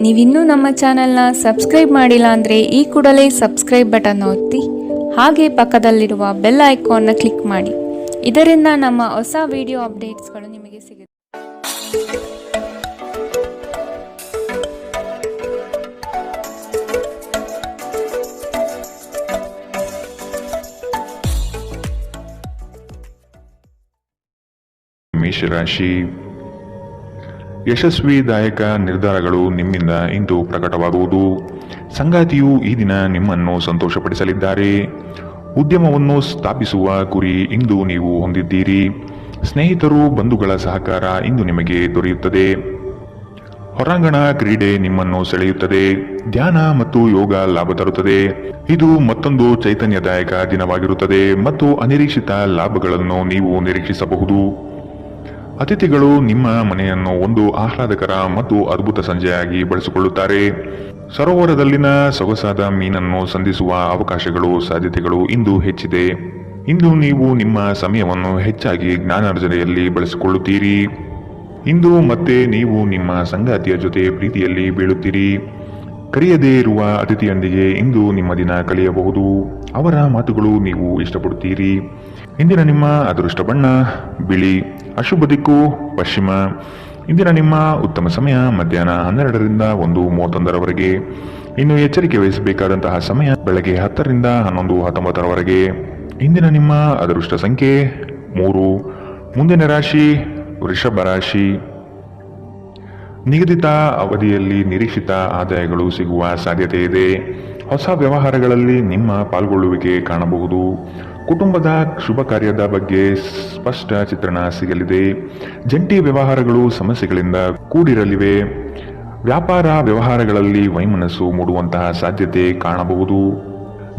ನೀವಿನ್ನೂ ನಮ್ಮ ಚಾನೆಲ್ನ ಸಬ್ಸ್ಕ್ರೈಬ್ ಮಾಡಿಲ್ಲ ಅಂದರೆ ಈ ಕೂಡಲೇ ಸಬ್ಸ್ಕ್ರೈಬ್ ಬಟನ್ ಒತ್ತಿ ಹಾಗೆ ಪಕ್ಕದಲ್ಲಿರುವ ಬೆಲ್ ಐಕಾನ್ನ ಕ್ಲಿಕ್ ಮಾಡಿ. ಇದರಿಂದ ನಮ್ಮ ಹೊಸ ವಿಡಿಯೋ ಅಪ್ಡೇಟ್ಸ್ಗಳು ನಿಮಗೆ ಸಿಗುತ್ತೆ. ಮೇಷರಾಶಿ, ಯಶಸ್ವಿದಾಯಕ ನಿರ್ಧಾರಗಳು ನಿಮ್ಮಿಂದ ಇಂದು ಪ್ರಕಟವಾಗುವುದು. ಸಂಗಾತಿಯು ಈ ದಿನ ನಿಮ್ಮನ್ನು ಸಂತೋಷಪಡಿಸಲಿದ್ದಾರೆ. ಉದ್ಯಮವನ್ನು ಸ್ಥಾಪಿಸುವ ಗುರಿ ಇಂದು ನೀವು ಹೊಂದಿದ್ದೀರಿ. ಸ್ನೇಹಿತರು, ಬಂಧುಗಳ ಸಹಕಾರ ಇಂದು ನಿಮಗೆ ದೊರೆಯುತ್ತದೆ. ಹೊರಾಂಗಣ ಕ್ರೀಡೆ ನಿಮ್ಮನ್ನು ಸೆಳೆಯುತ್ತದೆ. ಧ್ಯಾನ ಮತ್ತು ಯೋಗ ಲಾಭ ತರುತ್ತದೆ. ಇದು ಮತ್ತೊಂದು ಚೈತನ್ಯದಾಯಕ ದಿನವಾಗಿರುತ್ತದೆ ಮತ್ತು ಅನಿರೀಕ್ಷಿತ ಲಾಭಗಳನ್ನು ನೀವು ನಿರೀಕ್ಷಿಸಬಹುದು. ಅತಿಥಿಗಳು ನಿಮ್ಮ ಮನೆಯನ್ನು ಒಂದು ಆಹ್ಲಾದಕರ ಮತ್ತು ಅದ್ಭುತ ಸಂಜೆಯಾಗಿ ಬಳಸಿಕೊಳ್ಳುತ್ತಾರೆ. ಸರೋವರದಲ್ಲಿನ ಸೊಗಸಾದ ಮೀನನ್ನು ಸಂಧಿಸುವ ಅವಕಾಶಗಳು ಸಾಧ್ಯತೆಗಳು ಇಂದು ಹೆಚ್ಚಿದೆ. ಇಂದು ನೀವು ನಿಮ್ಮ ಸಮಯವನ್ನು ಹೆಚ್ಚಾಗಿ ಜ್ಞಾನಾರ್ಜನೆಯಲ್ಲಿ ಬಳಸಿಕೊಳ್ಳುತ್ತೀರಿ. ಇಂದು ಮತ್ತೆ ನೀವು ನಿಮ್ಮ ಸಂಗಾತಿಯ ಜೊತೆ ಪ್ರೀತಿಯಲ್ಲಿ ಬೀಳುತ್ತೀರಿ. ಕರೆಯದೇ ಇರುವ ಅತಿಥಿಯೊಂದಿಗೆ ಇಂದು ನಿಮ್ಮ ದಿನ ಕಳೆಯಬಹುದು. ಅವರ ಮಾತುಗಳು ನೀವು ಇಷ್ಟಪಡುತ್ತೀರಿ. ಇಂದಿನ ನಿಮ್ಮ ಅದೃಷ್ಟ ಬಣ್ಣ ಬಿಳಿ. ಅಶುಭ ದಿಕ್ಕು ಪಶ್ಚಿಮ. ಇಂದಿನ ನಿಮ್ಮ ಉತ್ತಮ ಸಮಯ ಮಧ್ಯಾಹ್ನ 12ರಿಂದ 1:31ರವರೆಗೆ. ಇನ್ನು ಎಚ್ಚರಿಕೆ ವಹಿಸಬೇಕಾದಂತಹ ಸಮಯ ಬೆಳಗ್ಗೆ 10ರಿಂದ 11:19ರವರೆಗೆ. ಇಂದಿನ ನಿಮ್ಮ ಅದೃಷ್ಟ ಸಂಖ್ಯೆ 3. ಮುಂದಿನ ರಾಶಿ ವೃಷಭ ರಾಶಿ. ನಿಗದಿತ ಅವಧಿಯಲ್ಲಿ ನಿರೀಕ್ಷಿತ ಆದಾಯಗಳು ಸಿಗುವ ಸಾಧ್ಯತೆ ಇದೆ. ಹೊಸ ವ್ಯವಹಾರಗಳಲ್ಲಿ ನಿಮ್ಮ ಪಾಲ್ಗೊಳ್ಳುವಿಕೆ ಕಾಣಬಹುದು. ಕುಟುಂಬದ ಶುಭ ಕಾರ್ಯದ ಬಗ್ಗೆ ಸ್ಪಷ್ಟ ಚಿತ್ರಣ ಸಿಗಲಿದೆ. ಜಂಟಿ ವ್ಯವಹಾರಗಳು ಸಮಸ್ಯೆಗಳಿಂದ ಕೂಡಿರಲಿವೆ. ವ್ಯಾಪಾರ ವ್ಯವಹಾರಗಳಲ್ಲಿ ವೈಮನಸ್ಸು ಮೂಡುವಂತಹ ಸಾಧ್ಯತೆ ಕಾಣಬಹುದು.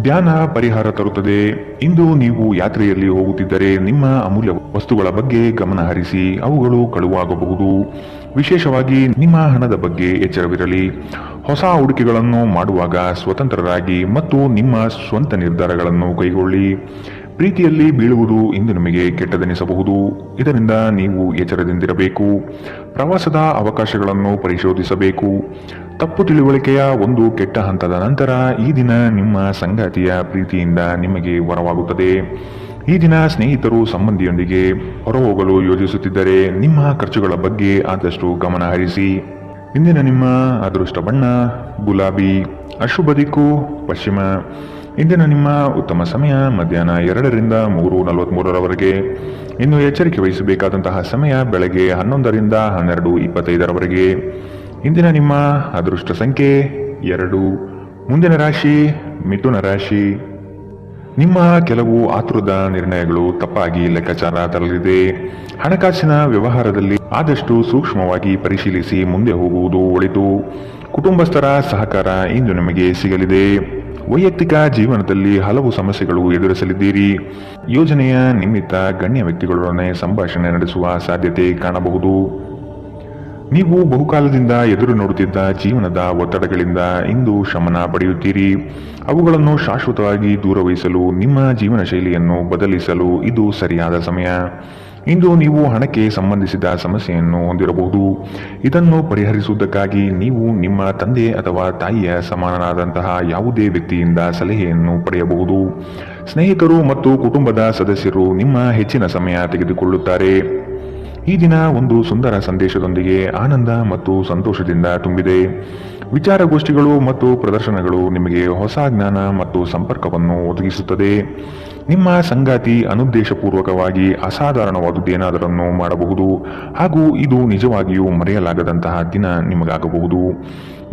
ಧ್ಯಾನ ಪರಿಹಾರ ತರುತ್ತದೆ. ಇಂದು ನೀವು ಯಾತ್ರೆಯಲ್ಲಿ ಹೋಗುತ್ತಿದ್ದರೆ ನಿಮ್ಮ ಅಮೂಲ್ಯ ವಸ್ತುಗಳ ಬಗ್ಗೆ ಗಮನ ಹರಿಸಿ. ಅವುಗಳು ಕಳುವಾಗಬಹುದು. ವಿಶೇಷವಾಗಿ ನಿಮ್ಮ ಹಣದ ಬಗ್ಗೆ ಎಚ್ಚರವಿರಲಿ. ಹೊಸ ಹೂಡಿಕೆಗಳನ್ನು ಮಾಡುವಾಗ ಸ್ವತಂತ್ರರಾಗಿ ಮತ್ತು ನಿಮ್ಮ ಸ್ವಂತ ನಿರ್ಧಾರಗಳನ್ನು ಕೈಗೊಳ್ಳಿ. ಪ್ರೀತಿಯಲ್ಲಿ ಬೀಳುವುದು ಇಂದು ನಿಮಗೆ ಕೆಟ್ಟದೆನಿಸಬಹುದು. ಇದರಿಂದ ನೀವು ಎಚ್ಚರದಿಂದಿರಬೇಕು. ಪ್ರವಾಸದ ಅವಕಾಶಗಳನ್ನು ಪರಿಶೋಧಿಸಬೇಕು. ತಪ್ಪು ತಿಳುವಳಿಕೆಯ ಒಂದು ಕೆಟ್ಟ ಹಂತದ ನಂತರ ಈ ದಿನ ನಿಮ್ಮ ಸಂಗಾತಿಯ ಪ್ರೀತಿಯಿಂದ ನಿಮಗೆ ವರವಾಗುತ್ತದೆ. ಈ ದಿನ ಸ್ನೇಹಿತರು ಸಂಬಂಧಿಯೊಂದಿಗೆ ಹೊರಹೋಗಲು ಯೋಜಿಸುತ್ತಿದ್ದರೆ ನಿಮ್ಮ ಖರ್ಚುಗಳ ಬಗ್ಗೆ ಆದಷ್ಟು ಗಮನ ಹರಿಸಿ. ಇಂದಿನ ನಿಮ್ಮ ಅದೃಷ್ಟ ಬಣ್ಣ ಗುಲಾಬಿ. ಅಶುಭ ದಿಕ್ಕು ಪಶ್ಚಿಮ. ಇಂದಿನ ನಿಮ್ಮ ಉತ್ತಮ ಸಮಯ ಮಧ್ಯಾಹ್ನ 2ರಿಂದ 3:43ರವರೆಗೆ. ಇನ್ನು ಎಚ್ಚರಿಕೆ ವಹಿಸಬೇಕಾದಂತಹ ಸಮಯ ಬೆಳಗ್ಗೆ 11ರಿಂದ 12:25ರವರೆಗೆ. ಇಂದಿನ ನಿಮ್ಮ ಅದೃಷ್ಟ ಸಂಖ್ಯೆ 2. ಮುಂದಿನ ರಾಶಿ ಮಿಥುನ ರಾಶಿ. ನಿಮ್ಮ ಕೆಲವು ಆತುರದ ನಿರ್ಣಯಗಳು ತಪ್ಪಾಗಿ ಲೆಕ್ಕಾಚಾರ ತರಲಿದೆ. ಹಣಕಾಸಿನ ವ್ಯವಹಾರದಲ್ಲಿ ಆದಷ್ಟು ಸೂಕ್ಷ್ಮವಾಗಿ ಪರಿಶೀಲಿಸಿ ಮುಂದೆ ಹೋಗುವುದು ಒಳಿತು. ಕುಟುಂಬಸ್ಥರ ಸಹಕಾರ ಇಂದು ನಿಮಗೆ ಸಿಗಲಿದೆ. ವೈಯಕ್ತಿಕ ಜೀವನದಲ್ಲಿ ಹಲವು ಸಮಸ್ಯೆಗಳು ಎದುರಿಸಲಿದ್ದೀರಿ. ಯೋಜನೆಯ ನಿಮಿತ್ತ ಗಣ್ಯ ವ್ಯಕ್ತಿಗಳೊಡನೆ ಸಂಭಾಷಣೆ ನಡೆಸುವ ಸಾಧ್ಯತೆ ಕಾಣಬಹುದು. ನೀವು ಬಹುಕಾಲದಿಂದ ಎದುರು ನೋಡುತ್ತಿದ್ದ ಜೀವನದ ಒತ್ತಡಗಳಿಂದ ಇಂದು ಶಮನ ಪಡೆಯುತ್ತೀರಿ. ಅವುಗಳನ್ನು ಶಾಶ್ವತವಾಗಿ ದೂರವಿರಿಸಲು ನಿಮ್ಮ ಜೀವನ ಶೈಲಿಯನ್ನು ಬದಲಿಸಲು ಇದು ಸರಿಯಾದ ಸಮಯ. ಇಂದು ನೀವು ಹಣಕ್ಕೆ ಸಂಬಂಧಿಸಿದ ಸಮಸ್ಯೆಯನ್ನು ಹೊಂದಿರಬಹುದು. ಇದನ್ನು ಪರಿಹರಿಸುವುದಕ್ಕಾಗಿ ನೀವು ನಿಮ್ಮ ತಂದೆ ಅಥವಾ ತಾಯಿಯ ಸಮಾನನಾದಂತಹ ಯಾವುದೇ ವ್ಯಕ್ತಿಯಿಂದ ಸಲಹೆಯನ್ನು ಪಡೆಯಬಹುದು. ಸ್ನೇಹಿತರು ಮತ್ತು ಕುಟುಂಬದ ಸದಸ್ಯರು ನಿಮ್ಮ ಹೆಚ್ಚಿನ ಸಮಯ ತೆಗೆದುಕೊಳ್ಳುತ್ತಾರೆ. ಈ ದಿನ ಒಂದು ಸುಂದರ ಸಂದೇಶದೊಂದಿಗೆ ಆನಂದ ಮತ್ತು ಸಂತೋಷದಿಂದ ತುಂಬಿದೆ. ವಿಚಾರಗೋಷ್ಠಿಗಳು ಮತ್ತು ಪ್ರದರ್ಶನಗಳು ನಿಮಗೆ ಹೊಸ ಜ್ಞಾನ ಮತ್ತು ಸಂಪರ್ಕವನ್ನು ಒದಗಿಸುತ್ತದೆ. ನಿಮ್ಮ ಸಂಗಾತಿ ಅನುದ್ದೇಶಪೂರ್ವಕವಾಗಿ ಅಸಾಧಾರಣವಾದುದೇನಾದರನ್ನು ಮಾಡಬಹುದು ಹಾಗೂ ಇದು ನಿಜವಾಗಿಯೂ ಮರೆಯಲಾಗದಂತಹ ದಿನ ನಿಮಗಾಗಬಹುದು.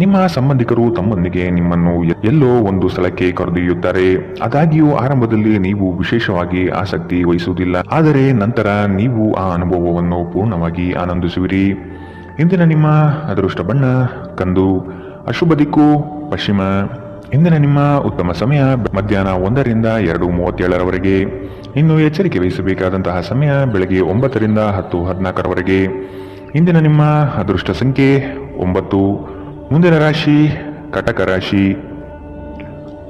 ನಿಮ್ಮ ಸಂಬಂಧಿಕರು ತಮ್ಮೊಂದಿಗೆ ನಿಮ್ಮನ್ನು ಎಲ್ಲೋ ಒಂದು ಸ್ಥಳಕ್ಕೆ ಕರೆದೊಯ್ಯುತ್ತಾರೆ. ಆದಾಗ್ಯೂ ಆರಂಭದಲ್ಲಿ ನೀವು ವಿಶೇಷವಾಗಿ ಆಸಕ್ತಿ ವಹಿಸುವುದಿಲ್ಲ, ಆದರೆ ನಂತರ ನೀವು ಆ ಅನುಭವವನ್ನು ಪೂರ್ಣವಾಗಿ ಆನಂದಿಸುವಿರಿ. ಇಂದಿನ ನಿಮ್ಮ ಅದೃಷ್ಟ ಬಣ್ಣ ಕಂದು. ಅಶುಭ ದಿಕ್ಕು ಪಶ್ಚಿಮ. ಇಂದಿನ ನಿಮ್ಮ ಉತ್ತಮ ಸಮಯ ಮಧ್ಯಾಹ್ನ 1ರಿಂದ 2:37ರವರೆಗೆ. ಇನ್ನು ಎಚ್ಚರಿಕೆ ವಹಿಸಬೇಕಾದಂತಹ ಸಮಯ ಬೆಳಗ್ಗೆ 9ರಿಂದ 10:14ರವರೆಗೆ. ಇಂದಿನ ನಿಮ್ಮ ಅದೃಷ್ಟ ಸಂಖ್ಯೆ 9. ಮುಂದಿನ ರಾಶಿ ಕಟಕ ರಾಶಿ.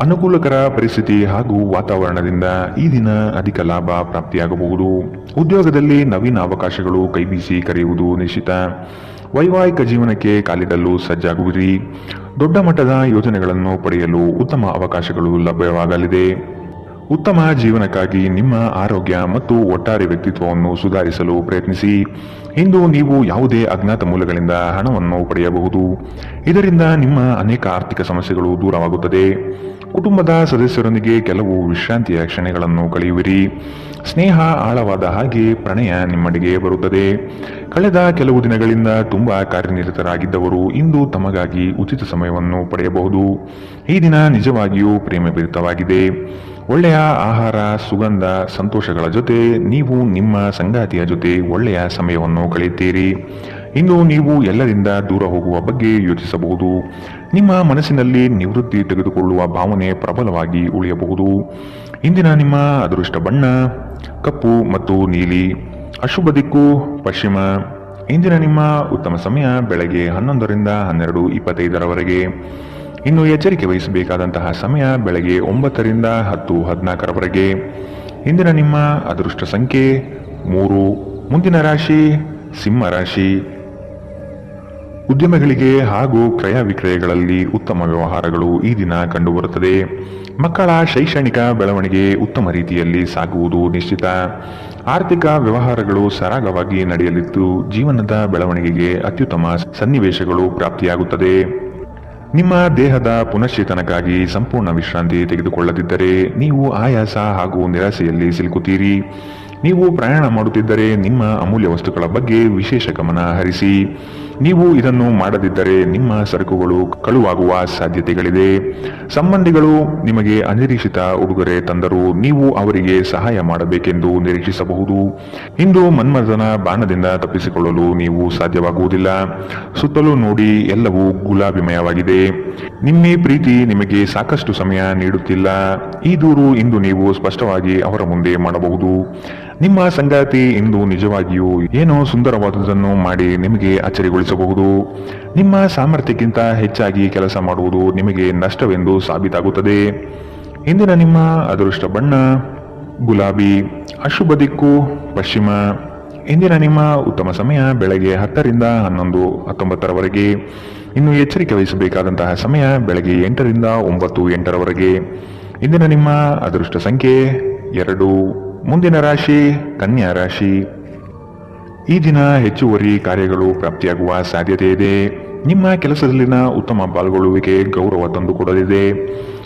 ಅನುಕೂಲಕರ ಪರಿಸ್ಥಿತಿ ಹಾಗೂ ವಾತಾವರಣದಿಂದ ಈ ದಿನ ಅಧಿಕ ಲಾಭ ಪ್ರಾಪ್ತಿಯಾಗಬಹುದು. ಉದ್ಯೋಗದಲ್ಲಿ ನವೀನ ಅವಕಾಶಗಳು ಕೈಬೀಸಿ ಕರೆಯುವುದು ನಿಶ್ಚಿತ. ವೈವಾಹಿಕ ಜೀವನಕ್ಕೆ ಕಾಲಿಡಲು ಸಜ್ಜಾಗುವಿರಿ. ದೊಡ್ಡ ಮಟ್ಟದ ಯೋಜನೆಗಳನ್ನು ಪಡೆಯಲು ಉತ್ತಮ ಅವಕಾಶಗಳು ಲಭ್ಯವಾಗಲಿದೆ. ಉತ್ತಮ ಜೀವನಕ್ಕಾಗಿ ನಿಮ್ಮ ಆರೋಗ್ಯ ಮತ್ತು ಒಟ್ಟಾರೆ ವ್ಯಕ್ತಿತ್ವವನ್ನು ಸುಧಾರಿಸಲು ಪ್ರಯತ್ನಿಸಿ. ಇಂದು ನೀವು ಯಾವುದೇ ಅಜ್ಞಾತ ಮೂಲಗಳಿಂದ ಹಣವನ್ನು ಪಡೆಯಬಹುದು. ಇದರಿಂದ ನಿಮ್ಮ ಅನೇಕ ಆರ್ಥಿಕ ಸಮಸ್ಯೆಗಳು ದೂರವಾಗುತ್ತದೆ. ಕುಟುಂಬದ ಸದಸ್ಯರೊಂದಿಗೆ ಕೆಲವು ವಿಶ್ರಾಂತಿಯ ಕ್ಷಣಗಳನ್ನು ಕಳೆಯುವಿರಿ. ಸ್ನೇಹ ಆಳವಾದ ಹಾಗೆ ಪ್ರಣಯ ನಿಮ್ಮಡೆಗೆ ಬರುತ್ತದೆ. ಕಳೆದ ಕೆಲವು ದಿನಗಳಿಂದ ತುಂಬಾ ಕಾರ್ಯನಿರತರಾಗಿದ್ದವರು ಇಂದು ತಮಗಾಗಿ ಉಚಿತ ಸಮಯವನ್ನು ಪಡೆಯಬಹುದು. ಈ ದಿನ ನಿಜವಾಗಿಯೂ ಪ್ರೇಮಭರಿತವಾಗಿದೆ. ಒಳ್ಳೆಯ ಆಹಾರ, ಸುಗಂಧ, ಸಂತೋಷಗಳ ಜೊತೆ ನೀವು ನಿಮ್ಮ ಸಂಗಾತಿಯ ಜೊತೆ ಒಳ್ಳೆಯ ಸಮಯವನ್ನು ಕಳೆಯುತ್ತೀರಿ. ಇಂದು ನೀವು ಎಲ್ಲರಿಂದ ದೂರ ಹೋಗುವ ಬಗ್ಗೆ ಯೋಚಿಸಬಹುದು. ನಿಮ್ಮ ಮನಸ್ಸಿನಲ್ಲಿ ನಿವೃತ್ತಿ ತೆಗೆದುಕೊಳ್ಳುವ ಭಾವನೆ ಪ್ರಬಲವಾಗಿ ಉಳಿಯಬಹುದು. ಇಂದಿನ ನಿಮ್ಮ ಅದೃಷ್ಟ ಬಣ್ಣ ಕಪ್ಪು ಮತ್ತು ನೀಲಿ. ಅಶುಭ ದಿಕ್ಕು ಪಶ್ಚಿಮ. ಇಂದಿನ ನಿಮ್ಮ ಉತ್ತಮ ಸಮಯ ಬೆಳಗ್ಗೆ 11ರಿಂದ 12:25 ಇನ್ನು ಎಚ್ಚರಿಕೆ ವಹಿಸಬೇಕಾದಂತಹ ಸಮಯ ಬೆಳಗ್ಗೆ 9ರಿಂದ 10:14 ಇಂದಿನ ನಿಮ್ಮ ಅದೃಷ್ಟ ಸಂಖ್ಯೆ 3. ಮುಂದಿನ ರಾಶಿ ಸಿಂಹ ರಾಶಿ. ಉದ್ಯಮಗಳಿಗೆ ಹಾಗೂ ಕ್ರಯ ವಿಕ್ರಯಗಳಲ್ಲಿ ಉತ್ತಮ ವ್ಯವಹಾರಗಳು ಈ ದಿನ ಕಂಡುಬರುತ್ತದೆ. ಮಕ್ಕಳ ಶೈಕ್ಷಣಿಕ ಬೆಳವಣಿಗೆ ಉತ್ತಮ ರೀತಿಯಲ್ಲಿ ಸಾಗುವುದು ನಿಶ್ಚಿತ. ಆರ್ಥಿಕ ವ್ಯವಹಾರಗಳು ಸರಾಗವಾಗಿ ನಡೆಯಲಿದ್ದು ಜೀವನದ ಬೆಳವಣಿಗೆಗೆ ಅತ್ಯುತ್ತಮ ಸನ್ನಿವೇಶಗಳು ಪ್ರಾಪ್ತಿಯಾಗುತ್ತದೆ. ನಿಮ್ಮ ದೇಹದ ಪುನಶ್ಚೇತನಕ್ಕಾಗಿ ಸಂಪೂರ್ಣ ವಿಶ್ರಾಂತಿ ತೆಗೆದುಕೊಳ್ಳದಿದ್ದರೆ ನೀವು ಆಯಾಸ ಹಾಗೂ ನಿರಾಸೆಯಲ್ಲಿ ಸಿಲುಕುತ್ತೀರಿ. ನೀವು ಪ್ರಯಾಣ ಮಾಡುತ್ತಿದ್ದರೆ ನಿಮ್ಮ ಅಮೂಲ್ಯ ವಸ್ತುಗಳ ಬಗ್ಗೆ ವಿಶೇಷ ಗಮನ ಹರಿಸಿ. ನೀವು ಇದನ್ನು ಮಾಡದಿದ್ದರೆ ನಿಮ್ಮ ಸರಕುಗಳು ಕಳುವಾಗುವ ಸಾಧ್ಯತೆಗಳಿದೆ. ಸಂಬಂಧಿಗಳು ನಿಮಗೆ ಅನಿರೀಕ್ಷಿತ ಉಡುಗೊರೆ ತಂದರೂ ನೀವು ಅವರಿಗೆ ಸಹಾಯ ಮಾಡಬೇಕೆಂದು ನಿರೀಕ್ಷಿಸಬಹುದು. ಇಂದು ಮನ್ಮಥನ ಬಾಣದಿಂದ ತಪ್ಪಿಸಿಕೊಳ್ಳಲು ನೀವು ಸಾಧ್ಯವಾಗುವುದಿಲ್ಲ. ಸುತ್ತಲೂ ನೋಡಿ, ಎಲ್ಲವೂ ಗುಲಾಬಿಮಯವಾಗಿದೆ. ನಿಮ್ಮ ಪ್ರೀತಿ ನಿಮಗೆ ಸಾಕಷ್ಟು ಸಮಯ ನೀಡುತ್ತಿಲ್ಲ. ಈ ದೂರು ಇಂದು ನೀವು ಸ್ಪಷ್ಟವಾಗಿ ಅವರ ಮುಂದೆ ಮಾಡಬಹುದು. ನಿಮ್ಮ ಸಂಗಾತಿ ಇಂದು ನಿಜವಾಗಿಯೂ ಏನೋ ಸುಂದರವಾದುದನ್ನು ಮಾಡಿ ನಿಮಗೆ ಅಚ್ಚರಿಗೊಳಿಸಬಹುದು. ನಿಮ್ಮ ಸಾಮರ್ಥ್ಯಕ್ಕಿಂತ ಹೆಚ್ಚಾಗಿ ಕೆಲಸ ಮಾಡುವುದು ನಿಮಗೆ ನಷ್ಟವೆಂದು ಸಾಬೀತಾಗುತ್ತದೆ. ಇಂದಿನ ನಿಮ್ಮ ಅದೃಷ್ಟ ಬಣ್ಣ ಗುಲಾಬಿ. ಅಶುಭ ದಿಕ್ಕು ಪಶ್ಚಿಮ. ಇಂದಿನ ನಿಮ್ಮ ಉತ್ತಮ ಸಮಯ ಬೆಳಗ್ಗೆ 10ರಿಂದ 11:19 ಇನ್ನು ಎಚ್ಚರಿಕೆ ವಹಿಸಬೇಕಾದಂತಹ ಸಮಯ ಬೆಳಗ್ಗೆ 8ರಿಂದ 9:08 ಇಂದಿನ ನಿಮ್ಮ ಅದೃಷ್ಟ ಸಂಖ್ಯೆ 2. ಮುಂದಿನ ರಾಶಿ ಕನ್ಯಾ ರಾಶಿ. ಈ ದಿನ ಹೆಚ್ಚುವರಿ ಕಾರ್ಯಗಳು ಪ್ರಾಪ್ತಿಯಾಗುವ ಸಾಧ್ಯತೆ ಇದೆ. ನಿಮ್ಮ ಕೆಲಸದಲ್ಲಿನ ಉತ್ತಮ ಪಾಲ್ಗೊಳ್ಳುವಿಕೆ ಗೌರವ ತಂದುಕೊಡಲಿದೆ.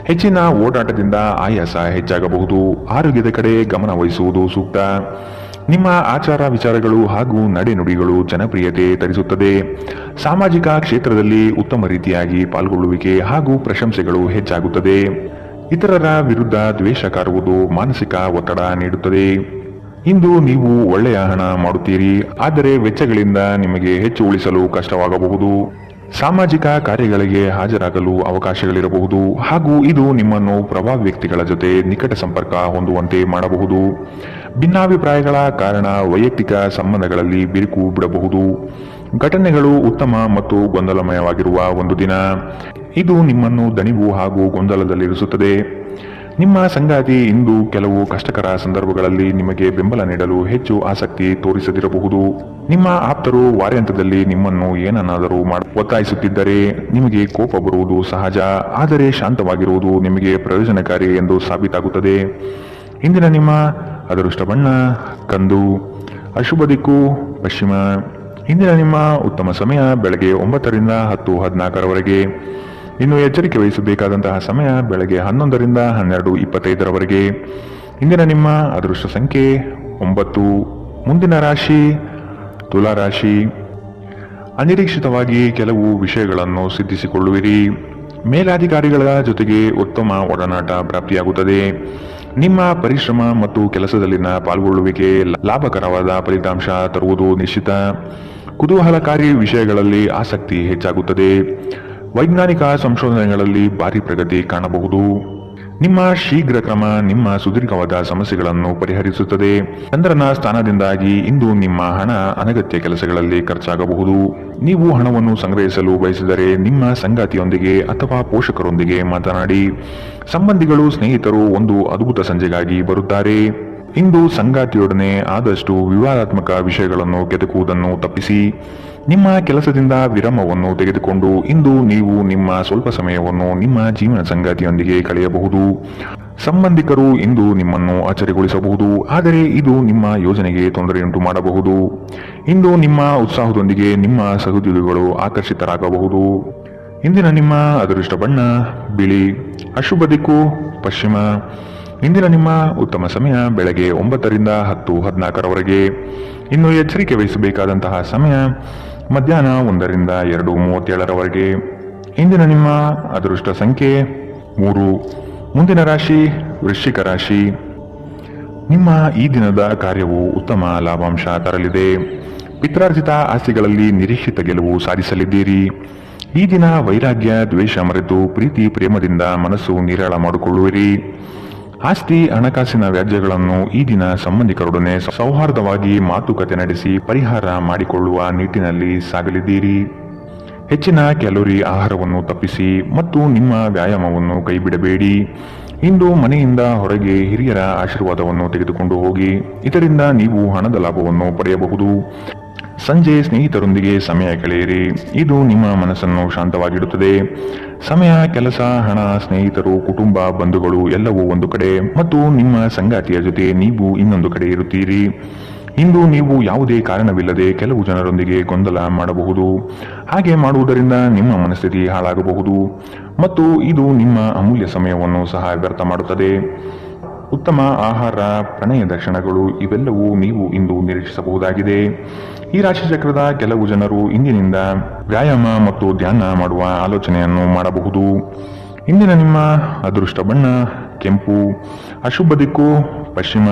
ಹೆಚ್ಚಿನ ಓಡಾಟದಿಂದ ಆಯಾಸ ಹೆಚ್ಚಾಗಬಹುದು. ಆರೋಗ್ಯದ ಕಡೆ ಗಮನ ವಹಿಸುವುದು ಸೂಕ್ತ. ನಿಮ್ಮ ಆಚಾರ ವಿಚಾರಗಳು ಹಾಗೂ ನಡೆನುಡಿಗಳು ಜನಪ್ರಿಯತೆ ತರಿಸುತ್ತದೆ. ಸಾಮಾಜಿಕ ಕ್ಷೇತ್ರದಲ್ಲಿ ಉತ್ತಮ ರೀತಿಯಾಗಿ ಪಾಲ್ಗೊಳ್ಳುವಿಕೆ ಹಾಗೂ ಪ್ರಶಂಸೆಗಳು ಹೆಚ್ಚಾಗುತ್ತದೆ. ಇತರರ ವಿರುದ್ಧ ದ್ವೇಷ ಕಾರುವುದು ಮಾನಸಿಕ ಒತ್ತಡ ನೀಡುತ್ತದೆ. ಇಂದು ನೀವು ಒಳ್ಳೆಯ ಹಣ ಮಾಡುತ್ತೀರಿ, ಆದರೆ ವೆಚ್ಚಗಳಿಂದ ನಿಮಗೆ ಹೆಚ್ಚು ಉಳಿಸಲು ಕಷ್ಟವಾಗಬಹುದು. ಸಾಮಾಜಿಕ ಕಾರ್ಯಗಳಿಗೆ ಹಾಜರಾಗಲು ಅವಕಾಶಗಳಿರಬಹುದು ಹಾಗೂ ಇದು ನಿಮ್ಮನ್ನು ಪ್ರಭಾವಿ ವ್ಯಕ್ತಿಗಳ ಜೊತೆ ನಿಕಟ ಸಂಪರ್ಕ ಹೊಂದುವಂತೆ ಮಾಡಬಹುದು. ಭಿನ್ನಾಭಿಪ್ರಾಯಗಳ ಕಾರಣ ವೈಯಕ್ತಿಕ ಸಂಬಂಧಗಳಲ್ಲಿ ಬಿರುಕು ಬಿಡಬಹುದು. ಘಟನೆಗಳು ಉತ್ತಮ ಮತ್ತು ಗೊಂದಲಮಯವಾಗಿರುವ ಒಂದು ದಿನ. ಇದು ನಿಮ್ಮನ್ನು ದಣಿವು ಹಾಗೂ ಗೊಂದಲದಲ್ಲಿರಿಸುತ್ತದೆ. ನಿಮ್ಮ ಸಂಗಾತಿ ಇಂದು ಕೆಲವು ಕಷ್ಟಕರ ಸಂದರ್ಭಗಳಲ್ಲಿ ನಿಮಗೆ ಬೆಂಬಲ ನೀಡಲು ಹೆಚ್ಚು ಆಸಕ್ತಿ ತೋರಿಸದಿರಬಹುದು. ನಿಮ್ಮ ಆಪ್ತರು ವಾರಾಂತ್ಯದಲ್ಲಿ ನಿಮ್ಮನ್ನು ಏನನ್ನಾದರೂ ಒತ್ತಾಯಿಸುತ್ತಿದ್ದರೆ ನಿಮಗೆ ಕೋಪ ಬರುವುದು ಸಹಜ, ಆದರೆ ಶಾಂತವಾಗಿರುವುದು ನಿಮಗೆ ಪ್ರಯೋಜನಕಾರಿ ಎಂದು ಸಾಬೀತಾಗುತ್ತದೆ. ಇಂದಿನ ನಿಮ್ಮ ಅದೃಷ್ಟ ಬಣ್ಣ ಕಂದು. ಅಶುಭ ದಿಕ್ಕು ಪಶ್ಚಿಮ. ಇಂದಿನ ನಿಮ್ಮ ಉತ್ತಮ ಸಮಯ ಬೆಳಗ್ಗೆ 9ರಿಂದ 10:14 ಇನ್ನು ಎಚ್ಚರಿಕೆ ವಹಿಸಬೇಕಾದಂತಹ ಸಮಯ ಬೆಳಗ್ಗೆ 11ರಿಂದ 12:25 ಇಂದಿನ ನಿಮ್ಮ ಅದೃಷ್ಟ ಸಂಖ್ಯೆ 9. ಮುಂದಿನ ರಾಶಿ ತುಲಾ ರಾಶಿ. ಅನಿರೀಕ್ಷಿತವಾಗಿ ಕೆಲವು ವಿಷಯಗಳನ್ನು ಸಿದ್ಧಿಸಿಕೊಳ್ಳುವಿರಿ. ಮೇಲಾಧಿಕಾರಿಗಳ ಜೊತೆಗೆ ಉತ್ತಮ ಒಡನಾಟ ಪ್ರಾಪ್ತಿಯಾಗುತ್ತದೆ. ನಿಮ್ಮ ಪರಿಶ್ರಮ ಮತ್ತು ಕೆಲಸದಲ್ಲಿನ ಪಾಲ್ಗೊಳ್ಳುವಿಕೆ ಲಾಭಕರವಾದ ಫಲಿತಾಂಶ ತರುವುದು ನಿಶ್ಚಿತ. ಕುತೂಹಲಕಾರಿ ವಿಷಯಗಳಲ್ಲಿ ಆಸಕ್ತಿ ಹೆಚ್ಚಾಗುತ್ತದೆ. ವೈಜ್ಞಾನಿಕ ಸಂಶೋಧನೆಗಳಲ್ಲಿ ಭಾರಿ ಪ್ರಗತಿ ಕಾಣಬಹುದು. ನಿಮ್ಮ ಶೀಘ್ರ ಕ್ರಮ ನಿಮ್ಮ ಸುದೀರ್ಘವಾದ ಸಮಸ್ಯೆಗಳನ್ನು ಪರಿಹರಿಸುತ್ತದೆ. ಚಂದ್ರನ ಸ್ಥಾನದಿಂದಾಗಿ ಇಂದು ನಿಮ್ಮ ಹಣ ಅನಗತ್ಯ ಕೆಲಸಗಳಲ್ಲಿ ಖರ್ಚಾಗಬಹುದು. ನೀವು ಹಣವನ್ನು ಸಂಗ್ರಹಿಸಲು ಬಯಸಿದರೆ ನಿಮ್ಮ ಸಂಗಾತಿಯೊಂದಿಗೆ ಅಥವಾ ಪೋಷಕರೊಂದಿಗೆ ಮಾತನಾಡಿ. ಸಂಬಂಧಿಗಳು ಸ್ನೇಹಿತರು ಒಂದು ಅದ್ಭುತ ಸಂಜೆಗಾಗಿ ಬರುತ್ತಾರೆ. ಇಂದು ಸಂಗಾತಿಯೊಡನೆ ಆದಷ್ಟು ವಿವಾದಾತ್ಮಕ ವಿಷಯಗಳನ್ನು ಕೆದಕುವುದನ್ನು ತಪ್ಪಿಸಿ ನಿಮ್ಮ ಕೆಲಸದಿಂದ ವಿರಾಮವನ್ನು ತೆಗೆದುಕೊಂಡು ಇಂದು ನೀವು ನಿಮ್ಮ ಸ್ವಲ್ಪ ಸಮಯವನ್ನು ನಿಮ್ಮ ಜೀವನ ಸಂಗಾತಿಯೊಂದಿಗೆ ಕಳೆಯಬಹುದು. ಸಂಬಂಧಿಕರು ಇಂದು ನಿಮ್ಮನ್ನು ಅಚ್ಚರಿಗೊಳಿಸಬಹುದು, ಆದರೆ ಇದು ನಿಮ್ಮ ಯೋಜನೆಗೆ ತೊಂದರೆಯುಂಟು ಮಾಡಬಹುದು. ಇಂದು ನಿಮ್ಮ ಉತ್ಸಾಹದೊಂದಿಗೆ ನಿಮ್ಮ ಸಹೋದ್ಯೋಗಿಗಳು ಆಕರ್ಷಿತರಾಗಬಹುದು. ಇಂದಿನ ನಿಮ್ಮ ಅದೃಷ್ಟ ಬಣ್ಣ ಬಿಳಿ, ಅಶುಭ ದಿಕ್ಕು ಪಶ್ಚಿಮ. ಇಂದಿನ ನಿಮ್ಮ ಉತ್ತಮ ಸಮಯ ಬೆಳಗ್ಗೆ 9 ರಿಂದ 10:14 ಇನ್ನು ಎಚ್ಚರಿಕೆ ವಹಿಸಬೇಕಾದಂತಹ ಸಮಯ ಮಧ್ಯಾಹ್ನ 1 ರಿಂದ 2:37 ಇಂದಿನ ನಿಮ್ಮ ಅದೃಷ್ಟ ಸಂಖ್ಯೆ 3. ಮುಂದಿನ ರಾಶಿ ವೃಶ್ಚಿಕ ರಾಶಿ. ನಿಮ್ಮ ಈ ದಿನದ ಕಾರ್ಯವು ಉತ್ತಮ ಲಾಭಾಂಶ ತರಲಿದೆ. ಪಿತ್ರಾರ್ಜಿತ ಆಸ್ತಿಗಳಲ್ಲಿ ನಿರೀಕ್ಷಿತ ಗೆಲುವು ಸಾಧಿಸಲಿದ್ದೀರಿ. ಈ ದಿನ ವೈರಾಗ್ಯ ದ್ವೇಷ ಮರೆತು ಪ್ರೀತಿ ಪ್ರೇಮದಿಂದ ಮನಸ್ಸು ನಿರಾಳ ಮಾಡಿಕೊಳ್ಳುವಿರಿ. ಆಸ್ತಿ ಹಣಕಾಸಿನ ವ್ಯಾಜ್ಯಗಳನ್ನು ಈ ದಿನ ಸಂಬಂಧಿಕರೊಡನೆ ಸೌಹಾರ್ದವಾಗಿ ಮಾತುಕತೆ ನಡೆಸಿ ಪರಿಹಾರ ಮಾಡಿಕೊಳ್ಳುವ ನಿಟ್ಟಿನಲ್ಲಿ ಸಾಗಲಿದ್ದೀರಿ. ಹೆಚ್ಚಿನ ಕ್ಯಾಲೋರಿ ಆಹಾರವನ್ನು ತಪ್ಪಿಸಿ ಮತ್ತು ನಿಮ್ಮ ವ್ಯಾಯಾಮವನ್ನು ಕೈಬಿಡಬೇಡಿ. ಇಂದು ಮನೆಯಿಂದ ಹೊರಗೆ ಹಿರಿಯರ ಆಶೀರ್ವಾದವನ್ನು ತೆಗೆದುಕೊಂಡು ಹೋಗಿ, ಇದರಿಂದ ನೀವು ಹಣದ ಲಾಭವನ್ನು ಪಡೆಯಬಹುದು. ಸಂಜೆ ಸ್ನೇಹಿತರೊಂದಿಗೆ ಸಮಯ ಕಳೆಯಿರಿ, ಇದು ನಿಮ್ಮ ಮನಸ್ಸನ್ನು ಶಾಂತವಾಗಿಡುತ್ತದೆ. ಸಮಯ, ಕೆಲಸ, ಹಣ, ಸ್ನೇಹಿತರು, ಕುಟುಂಬ, ಬಂಧುಗಳು ಎಲ್ಲವೂ ಒಂದು ಕಡೆ ಮತ್ತು ನಿಮ್ಮ ಸಂಗಾತಿಯ ಜೊತೆ ನೀವು ಇನ್ನೊಂದು ಕಡೆ ಇರುತ್ತೀರಿ. ಇಂದು ನೀವು ಯಾವುದೇ ಕಾರಣವಿಲ್ಲದೆ ಕೆಲವು ಜನರೊಂದಿಗೆ ಗೊಂದಲ ಮಾಡಬಹುದು. ಹಾಗೆ ಮಾಡುವುದರಿಂದ ನಿಮ್ಮ ಮನಸ್ಥಿತಿ ಹಾಳಾಗಬಹುದು ಮತ್ತು ಇದು ನಿಮ್ಮ ಅಮೂಲ್ಯ ಸಮಯವನ್ನು ಸಹ ವ್ಯರ್ಥ ಮಾಡುತ್ತದೆ. ಉತ್ತಮ ಆಹಾರ, ಪ್ರಣಯದ ಕ್ಷಣಗಳು ಇವೆಲ್ಲವೂ ನೀವು ಇಂದು ನಿರೀಕ್ಷಿಸಬಹುದಾಗಿದೆ. ಈ ರಾಶಿಚಕ್ರದ ಕೆಲವು ಜನರು ಇಂದಿನಿಂದ ವ್ಯಾಯಾಮ ಮತ್ತು ಧ್ಯಾನ ಮಾಡುವ ಆಲೋಚನೆಯನ್ನು ಮಾಡಬಹುದು. ಇಂದಿನ ನಿಮ್ಮ ಅದೃಷ್ಟ ಬಣ್ಣ ಕೆಂಪು, ಅಶುಭ ದಿಕ್ಕು ಪಶ್ಚಿಮ.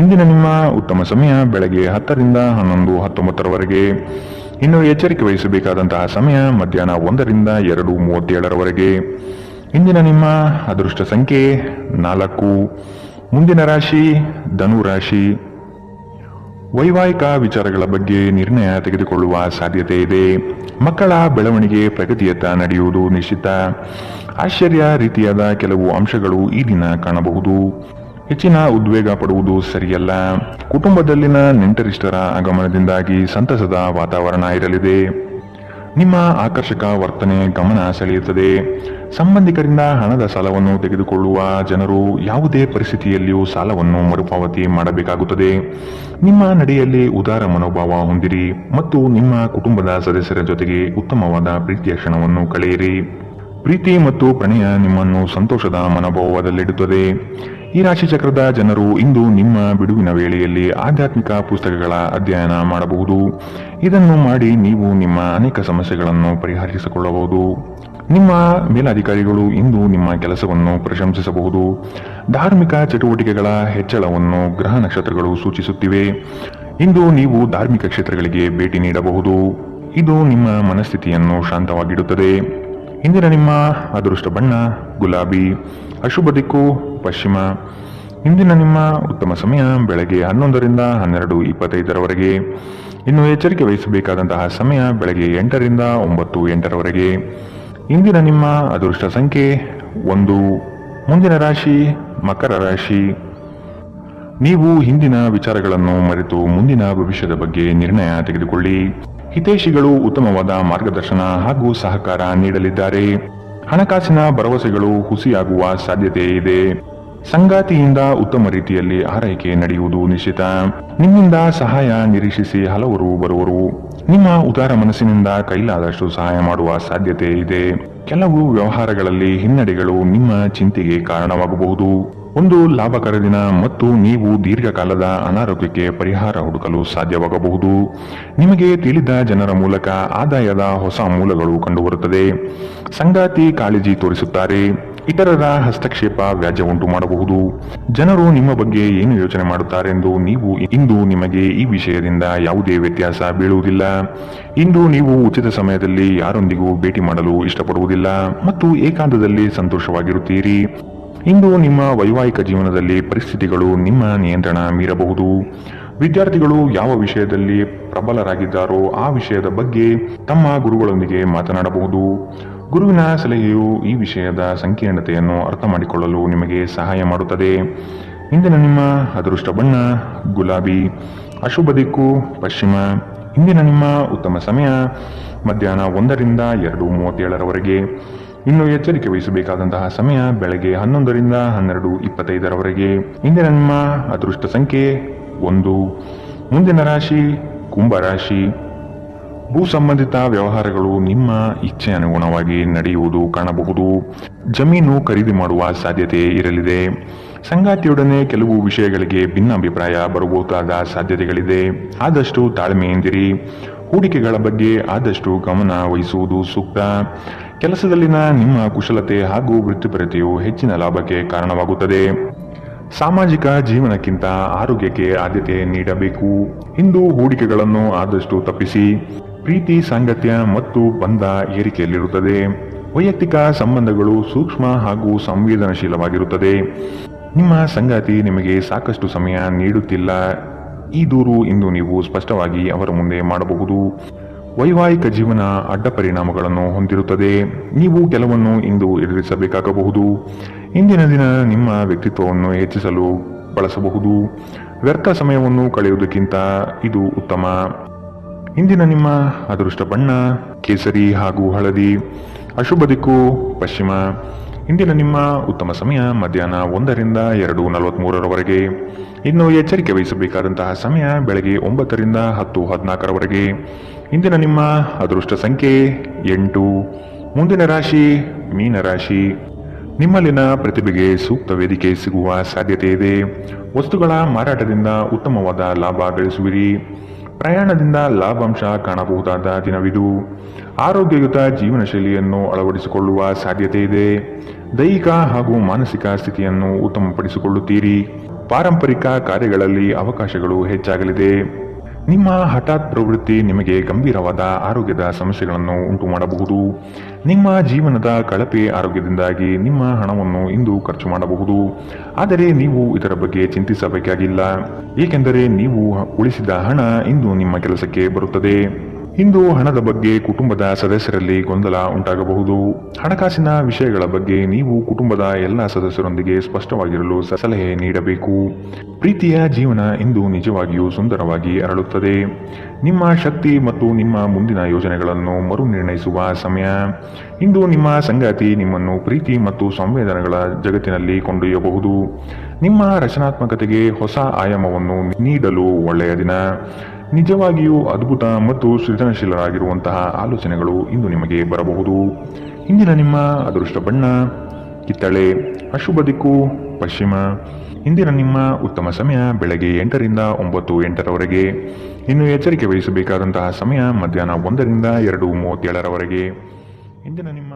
ಇಂದಿನ ನಿಮ್ಮ ಉತ್ತಮ ಸಮಯ ಬೆಳಗ್ಗೆ 10 ರಿಂದ 11:19 ಇನ್ನು ಎಚ್ಚರಿಕೆ ವಹಿಸಬೇಕಾದಂತಹ ಸಮಯ ಮಧ್ಯಾಹ್ನ 1 ರಿಂದ 2:37 ಇಂದಿನ ನಿಮ್ಮ ಅದೃಷ್ಟ ಸಂಖ್ಯೆ 4. ಮುಂದಿನ ರಾಶಿ ಧನು ರಾಶಿ. ವೈವಾಹಿಕ ವಿಚಾರಗಳ ಬಗ್ಗೆ ನಿರ್ಣಯ ತೆಗೆದುಕೊಳ್ಳುವ ಸಾಧ್ಯತೆ ಇದೆ. ಮಕ್ಕಳ ಬೆಳವಣಿಗೆ ಪ್ರಗತಿಯತ್ತ ನಡೆಯುವುದು ನಿಶ್ಚಿತ. ಆಶ್ಚರ್ಯ ರೀತಿಯಾದ ಕೆಲವು ಅಂಶಗಳು ಈ ದಿನ ಕಾಣಬಹುದು. ಹೆಚ್ಚಿನ ಉದ್ವೇಗ ಪಡುವುದು ಸರಿಯಲ್ಲ. ಕುಟುಂಬದಲ್ಲಿನ ನೆಂಟರಿಷ್ಟರ ಆಗಮನದಿಂದಾಗಿ ಸಂತಸದ ವಾತಾವರಣ ಇರಲಿದೆ. ನಿಮ್ಮ ಆಕರ್ಷಕ ವರ್ತನೆ ಗಮನ ಸೆಳೆಯುತ್ತದೆ. ಸಂಬಂಧಿಕರಿಂದ ಹಣದ ಸಾಲವನ್ನು ತೆಗೆದುಕೊಳ್ಳುವ ಜನರು ಯಾವುದೇ ಪರಿಸ್ಥಿತಿಯಲ್ಲಿಯೂ ಸಾಲವನ್ನು ಮರುಪಾವತಿ ಮಾಡಬೇಕಾಗುತ್ತದೆ. ನಿಮ್ಮ ನಡೆಯಲ್ಲಿ ಉದಾರ ಮನೋಭಾವ ಹೊಂದಿರಿ ಮತ್ತು ನಿಮ್ಮ ಕುಟುಂಬದ ಸದಸ್ಯರ ಜೊತೆಗೆ ಉತ್ತಮವಾದ ಪ್ರೀತಿಯ ಕ್ಷಣವನ್ನು ಕಳೆಯಿರಿ. ಪ್ರೀತಿ ಮತ್ತು ಪ್ರಣಯ ನಿಮ್ಮನ್ನು ಸಂತೋಷದ ಮನೋಭಾವದಲ್ಲಿಡುತ್ತದೆ. ಈ ರಾಶಿ ಚಕ್ರದ ಜನರು ಇಂದು ನಿಮ್ಮ ಬಿಡುವಿನ ವೇಳೆಯಲ್ಲಿ ಆಧ್ಯಾತ್ಮಿಕ ಪುಸ್ತಕಗಳ ಅಧ್ಯಯನ ಮಾಡಬಹುದು. ಇದನ್ನು ಮಾಡಿ ನೀವು ನಿಮ್ಮ ಅನೇಕ ಸಮಸ್ಯೆಗಳನ್ನು ಪರಿಹರಿಸಿಕೊಳ್ಳಬಹುದು. ನಿಮ್ಮ ಮೇಲಾಧಿಕಾರಿಗಳು ಇಂದು ನಿಮ್ಮ ಕೆಲಸವನ್ನು ಪ್ರಶಂಸಿಸಬಹುದು. ಧಾರ್ಮಿಕ ಚಟುವಟಿಕೆಗಳ ಹೆಚ್ಚಳವನ್ನು ಗ್ರಹ ನಕ್ಷತ್ರಗಳು ಸೂಚಿಸುತ್ತಿವೆ. ಇಂದು ನೀವು ಧಾರ್ಮಿಕ ಕ್ಷೇತ್ರಗಳಿಗೆ ಭೇಟಿ ನೀಡಬಹುದು. ಇದು ನಿಮ್ಮ ಮನಸ್ಥಿತಿಯನ್ನು ಶಾಂತವಾಗಿಡುತ್ತದೆ. ಇಂದಿನ ನಿಮ್ಮ ಅದೃಷ್ಟ ಬಣ್ಣ ಗುಲಾಬಿ, ಅಶುಭ ದಿಕ್ಕು ಪಶ್ಚಿಮ. ಇಂದಿನ ನಿಮ್ಮ ಉತ್ತಮ ಸಮಯ ಬೆಳಗ್ಗೆ 11 ರಿಂದ 12:25 ಇನ್ನು ಎಚ್ಚರಿಕೆ ವಹಿಸಬೇಕಾದಂತಹ ಸಮಯ ಬೆಳಗ್ಗೆ 8 ರಿಂದ 9:08 ಇಂದಿನ ನಿಮ್ಮ ಅದೃಷ್ಟ ಸಂಖ್ಯೆ 1. ಮುಂದಿನ ರಾಶಿ ಮಕರ ರಾಶಿ. ನೀವು ಹಿಂದಿನ ವಿಚಾರಗಳನ್ನು ಮರೆತು ಮುಂದಿನ ಭವಿಷ್ಯದ ಬಗ್ಗೆ ನಿರ್ಣಯ ತೆಗೆದುಕೊಳ್ಳಿ. ಹಿತೈಷಿಗಳು ಉತ್ತಮವಾದ ಮಾರ್ಗದರ್ಶನ ಹಾಗೂ ಸಹಕಾರ ನೀಡಲಿದ್ದಾರೆ. ಹಣಕಾಸಿನ ಭರವಸೆಗಳು ಹುಸಿಯಾಗುವ ಸಾಧ್ಯತೆ ಇದೆ. ಸಂಗಾತಿಯಿಂದ ಉತ್ತಮ ರೀತಿಯಲ್ಲಿ ಆರೈಕೆ ನಡೆಯುವುದು ನಿಶ್ಚಿತ. ನಿಮ್ಮಿಂದ ಸಹಾಯ ನಿರೀಕ್ಷಿಸಿ ಹಲವರು ಬರುವರು. ನಿಮ್ಮ ಉದಾರ ಮನಸ್ಸಿನಿಂದ ಕೈಲಾದಷ್ಟು ಸಹಾಯ ಮಾಡುವ ಸಾಧ್ಯತೆ ಇದೆ. ಕೆಲವು ವ್ಯವಹಾರಗಳಲ್ಲಿ ಹಿನ್ನಡೆಗಳು ನಿಮ್ಮ ಚಿಂತೆಗೆ ಕಾರಣವಾಗಬಹುದು. ಒಂದು ಲಾಭಕರ ದಿನ ಮತ್ತು ನೀವು ದೀರ್ಘಕಾಲದ ಅನಾರೋಗ್ಯಕ್ಕೆ ಪರಿಹಾರ ಹುಡುಕಲು ಸಾಧ್ಯವಾಗಬಹುದು. ನಿಮಗೆ ತಿಳಿದ ಜನರ ಮೂಲಕ ಆದಾಯದ ಹೊಸ ಮೂಲಗಳು ಕಂಡುಬರುತ್ತದೆ. ಸಂಗಾತಿ ಕಾಳಜಿ ತೋರಿಸುತ್ತಾರೆ. ಇತರರ ಹಸ್ತಕ್ಷೇಪ ವ್ಯಾಜ್ಯ ಉಂಟು ಮಾಡಬಹುದು. ಜನರು ನಿಮ್ಮ ಬಗ್ಗೆ ಏನು ಯೋಚನೆ ಮಾಡುತ್ತಾರೆಂದು ನೀವು ಇಂದು ನಿಮಗೆ ಈ ವಿಷಯದಿಂದ ಯಾವುದೇ ವ್ಯತ್ಯಾಸ ಬೀಳುವುದಿಲ್ಲ. ಇಂದು ನೀವು ಉಚಿತ ಸಮಯದಲ್ಲಿ ಯಾರೊಂದಿಗೂ ಭೇಟಿ ಮಾಡಲು ಇಷ್ಟಪಡುವುದಿಲ್ಲ ಮತ್ತು ಏಕಾಂತದಲ್ಲಿ ಸಂತೋಷವಾಗಿರುತ್ತೀರಿ. ಇಂದು ನಿಮ್ಮ ವೈವಾಹಿಕ ಜೀವನದಲ್ಲಿ ಪರಿಸ್ಥಿತಿಗಳು ನಿಮ್ಮ ನಿಯಂತ್ರಣ ಮೀರಬಹುದು. ವಿದ್ಯಾರ್ಥಿಗಳು ಯಾವ ವಿಷಯದಲ್ಲಿ ಪ್ರಬಲರಾಗಿದ್ದಾರೋ ಆ ವಿಷಯದ ಬಗ್ಗೆ ತಮ್ಮ ಗುರುಗಳೊಂದಿಗೆ ಮಾತನಾಡಬಹುದು. ಗುರುವಿನ ಸಲಹೆಯು ಈ ವಿಷಯದ ಸಂಕೀರ್ಣತೆಯನ್ನು ಅರ್ಥ ಮಾಡಿಕೊಳ್ಳಲು ನಿಮಗೆ ಸಹಾಯ ಮಾಡುತ್ತದೆ. ಇಂದಿನ ನಿಮ್ಮ ಅದೃಷ್ಟ ಬಣ್ಣ ಗುಲಾಬಿ. ಅಶುಭ ದಿಕ್ಕು ಪಶ್ಚಿಮ. ಇಂದಿನ ನಿಮ್ಮ ಉತ್ತಮ ಸಮಯ ಮಧ್ಯಾಹ್ನ 1ರಿಂದ 2:37ರವರೆಗೆ. ಇನ್ನು ಎಚ್ಚರಿಕೆ ವಹಿಸಬೇಕಾದಂತಹ ಸಮಯ ಬೆಳಗ್ಗೆ 11ರಿಂದ 12:25ರವರೆಗೆ. ಇಂದಿನ ನಿಮ್ಮ ಅದೃಷ್ಟ ಸಂಖ್ಯೆ 1. ಮುಂದಿನ ರಾಶಿ ಕುಂಭರಾಶಿ. ಭೂ ಸಂಬಂಧಿತ ವ್ಯವಹಾರಗಳು ನಿಮ್ಮ ಇಚ್ಛೆ ಅನುಗುಣವಾಗಿ ನಡೆಯುವುದು ಕಾಣಬಹುದು. ಜಮೀನು ಖರೀದಿ ಮಾಡುವ ಸಾಧ್ಯತೆ ಇರಲಿದೆ. ಸಂಗಾತಿಯೊಡನೆ ಕೆಲವು ವಿಷಯಗಳಿಗೆ ಭಿನ್ನಾಭಿಪ್ರಾಯ ಬರಬಹುದಾದ ಸಾಧ್ಯತೆಗಳಿದೆ. ಆದಷ್ಟು ತಾಳ್ಮೆಯಿಂದಿರಿ. ಹೂಡಿಕೆಗಳ ಬಗ್ಗೆ ಆದಷ್ಟು ಗಮನ ವಹಿಸುವುದು ಸೂಕ್ತ. ಕೆಲಸದಲ್ಲಿನ ನಿಮ್ಮ ಕುಶಲತೆ ಹಾಗೂ ವೃತ್ತಿಪರತೆಯು ಹೆಚ್ಚಿನ ಲಾಭಕ್ಕೆ ಕಾರಣವಾಗುತ್ತದೆ. ಸಾಮಾಜಿಕ ಜೀವನಕ್ಕಿಂತ ಆರೋಗ್ಯಕ್ಕೆ ಆದ್ಯತೆ ನೀಡಬೇಕು. ಇಂದು ಹೂಡಿಕೆಗಳನ್ನು ಆದಷ್ಟು ತಪ್ಪಿಸಿ. ಪ್ರೀತಿ ಸಾಂಗತ್ಯ ಮತ್ತು ಬಂಧ ಏರಿಕೆಯಲ್ಲಿರುತ್ತದೆ. ವೈಯಕ್ತಿಕ ಸಂಬಂಧಗಳು ಸೂಕ್ಷ್ಮ ಹಾಗೂ ಸಂವೇದನಶೀಲವಾಗಿರುತ್ತದೆ. ನಿಮ್ಮ ಸಂಗಾತಿ ನಿಮಗೆ ಸಾಕಷ್ಟು ಸಮಯ ನೀಡುತ್ತಿಲ್ಲ. ಈ ದೂರು ಇಂದು ನೀವು ಸ್ಪಷ್ಟವಾಗಿ ಅವರ ಮುಂದೆ ಮಾಡಬಹುದು. ವೈವಾಹಿಕ ಜೀವನ ಅಡ್ಡ ಪರಿಣಾಮಗಳನ್ನು ಹೊಂದಿರುತ್ತದೆ. ನೀವು ಕೆಲವನ್ನು ಇಂದು ಎದುರಿಸಬೇಕಾಗಬಹುದು. ಇಂದಿನ ದಿನ ನಿಮ್ಮ ವ್ಯಕ್ತಿತ್ವವನ್ನು ಹೆಚ್ಚಿಸಲು ಬಳಸಬಹುದು. ವ್ಯರ್ಥ ಸಮಯವನ್ನು ಕಳೆಯುವುದಕ್ಕಿಂತ ಇದು ಉತ್ತಮ. ಇಂದಿನ ನಿಮ್ಮ ಅದೃಷ್ಟ ಬಣ್ಣ ಕೇಸರಿ ಹಾಗೂ ಹಳದಿ. ಅಶುಭ ದಿಕ್ಕು ಪಶ್ಚಿಮ. ಇಂದಿನ ನಿಮ್ಮ ಉತ್ತಮ ಸಮಯ ಮಧ್ಯಾಹ್ನ 1ರಿಂದ 2:43ರವರೆಗೆ. ಇನ್ನು ಎಚ್ಚರಿಕೆ ವಹಿಸಬೇಕಾದಂತಹ ಸಮಯ ಬೆಳಗ್ಗೆ 9ರಿಂದ 10:14ರವರೆಗೆ. ಇಂದಿನ ನಿಮ್ಮ ಅದೃಷ್ಟ ಸಂಖ್ಯೆ 8. ಮುಂದಿನ ರಾಶಿ ಮೀನರಾಶಿ. ನಿಮ್ಮಲ್ಲಿನ ಪ್ರತಿಭೆಗೆ ಸೂಕ್ತ ವೇದಿಕೆ ಸಿಗುವ ಸಾಧ್ಯತೆ ಇದೆ. ವಸ್ತುಗಳ ಮಾರಾಟದಿಂದ ಉತ್ತಮವಾದ ಲಾಭ ಗಳಿಸುವಿರಿ. ಪ್ರಯಾಣದಿಂದ ಲಾಭಾಂಶ ಕಾಣಬಹುದಾದ ದಿನವಿದು. ಆರೋಗ್ಯಯುತ ಜೀವನ ಶೈಲಿಯನ್ನು ಅಳವಡಿಸಿಕೊಳ್ಳುವ ಸಾಧ್ಯತೆ ಇದೆ. ದೈಹಿಕ ಹಾಗೂ ಮಾನಸಿಕ ಸ್ಥಿತಿಯನ್ನು ಉತ್ತಮಪಡಿಸಿಕೊಳ್ಳುತ್ತೀರಿ. ಪಾರಂಪರಿಕ ಕಾರ್ಯಗಳಲ್ಲಿ ಅವಕಾಶಗಳು ಹೆಚ್ಚಾಗಲಿದೆ. ನಿಮ್ಮ ಹಠಾತ್ ಪ್ರವೃತ್ತಿ ನಿಮಗೆ ಗಂಭೀರವಾದ ಆರೋಗ್ಯದ ಸಮಸ್ಯೆಗಳನ್ನು ಉಂಟು ಮಾಡಬಹುದು. ನಿಮ್ಮ ಜೀವನದ ಕಳಪೆ ಆರೋಗ್ಯದಿಂದಾಗಿ ನಿಮ್ಮ ಹಣವನ್ನು ಇಂದು ಖರ್ಚು ಮಾಡಬಹುದು. ಆದರೆ ನೀವು ಇದರ ಬಗ್ಗೆ ಚಿಂತಿಸಬೇಕಾಗಿಲ್ಲ, ಏಕೆಂದರೆ ನೀವು ಉಳಿಸಿದ ಹಣ ಇಂದು ನಿಮ್ಮ ಕೆಲಸಕ್ಕೆ ಬರುತ್ತದೆ. ಇಂದು ಹಣದ ಬಗ್ಗೆ ಕುಟುಂಬದ ಸದಸ್ಯರಲ್ಲಿ ಗೊಂದಲ ಉಂಟಾಗಬಹುದು. ಹಣಕಾಸಿನ ವಿಷಯಗಳ ಬಗ್ಗೆ ನೀವು ಕುಟುಂಬದ ಎಲ್ಲ ಸದಸ್ಯರೊಂದಿಗೆ ಸ್ಪಷ್ಟವಾಗಿರಲು ಸಲಹೆ ನೀಡಬೇಕು. ಪ್ರೀತಿಯ ಜೀವನ ಇಂದು ನಿಜವಾಗಿಯೂ ಸುಂದರವಾಗಿ ಅರಳುತ್ತದೆ. ನಿಮ್ಮ ಶಕ್ತಿ ಮತ್ತು ನಿಮ್ಮ ಮುಂದಿನ ಯೋಜನೆಗಳನ್ನು ಮರು ನಿರ್ಣಯಿಸುವ ಸಮಯ. ಇಂದು ನಿಮ್ಮ ಸಂಗಾತಿ ನಿಮ್ಮನ್ನು ಪ್ರೀತಿ ಮತ್ತು ಸಂವೇದನೆಗಳ ಜಗತ್ತಿನಲ್ಲಿ ಕೊಂಡೊಯ್ಯಬಹುದು. ನಿಮ್ಮ ರಚನಾತ್ಮಕತೆಗೆ ಹೊಸ ಆಯಾಮವನ್ನು ನೀಡಲು ಒಳ್ಳೆಯ ದಿನ. ನಿಜವಾಗಿಯೂ ಅದ್ಭುತ ಮತ್ತು ಸೃಜನಶೀಲರಾಗಿರುವಂತಹ ಆಲೋಚನೆಗಳು ಇಂದು ನಿಮಗೆ ಬರಬಹುದು. ಇಂದಿನ ನಿಮ್ಮ ಅದೃಷ್ಟ ಬಣ್ಣ ಕಿತ್ತಳೆ. ಅಶುಭ ದಿಕ್ಕು ಪಶ್ಚಿಮ. ಇಂದಿನ ನಿಮ್ಮ ಉತ್ತಮ ಸಮಯ ಬೆಳಗ್ಗೆ 8ರಿಂದ 9:08ರವರೆಗೆ. ಇನ್ನು ಎಚ್ಚರಿಕೆ ವಹಿಸಬೇಕಾದಂತಹ ಸಮಯ ಮಧ್ಯಾಹ್ನ 1ರಿಂದ 2:37ರವರೆಗೆ. ಇಂದಿನ ನಿಮ್ಮ